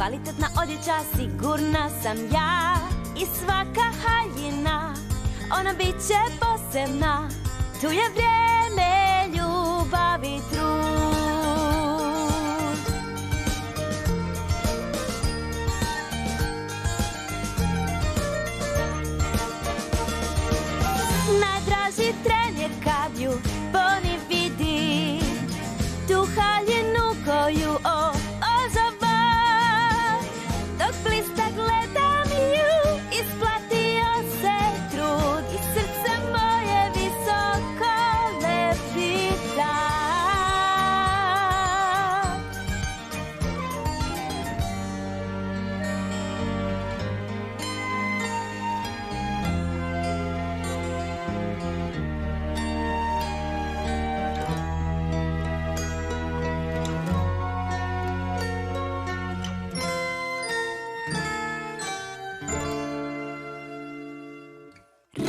Kvalitetna odjeća, sigurna sam ja. I svaka haljina, ona bit će posebna. Tu je vrijeme, ljubav i trud. Najdraži tren je kad ju Poni vidi, tu haljinu koju ozova. Dok blista gledam ju, isplatio se trud i srce moje visoko levita.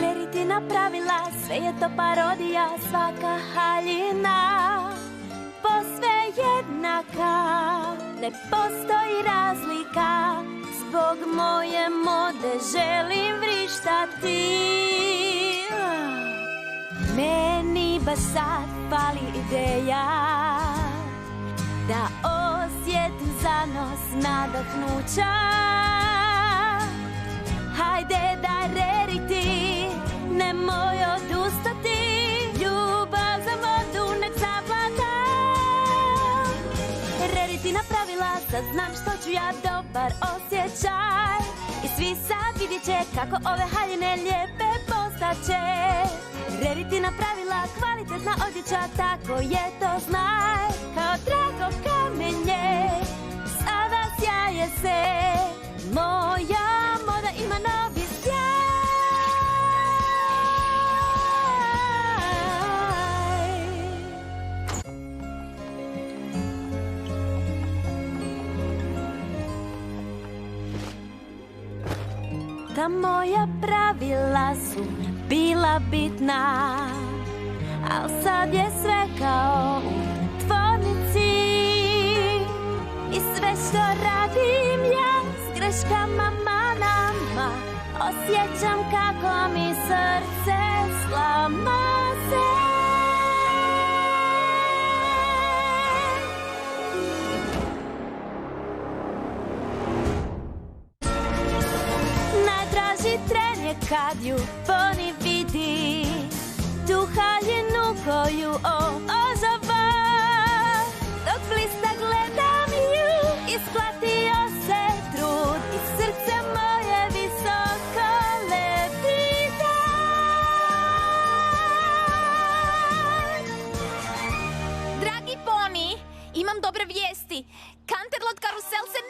Raritina pravila, sve je to parodija, svaka haljina posve jednaka, ne postoji razlika. Zbog moje mode želim vrištati. Meni baš sad fali ideja da osjetim zanos nadahnuća. Hajde da Rarity, nemoj odustati, ljubav za modu nek zavlada. Rarity napravila, sad znam što ću ja, dobar osjećaj. I svi sad vidjet će kako ove haljine lijepe postaće. Rarity napravila, kvalitetna odjeća, tako je to znaj. Kao drago kamenje, sada sjaje se, moja moda ima novi sjaj. Ta moja pravila su bila bitna, al sad je sve kao u tvornici. I sve što radim ja s greškama, manama, osjećam kako mi srce slama se. Najdraži tren je kad ju Poni vidi, tu haljinu koju ozova. Dok blista gledam ju, isplatio se trud i srce moje visoko levita. Dragi Poni, imam dobre vijesti. Canterlot karusel se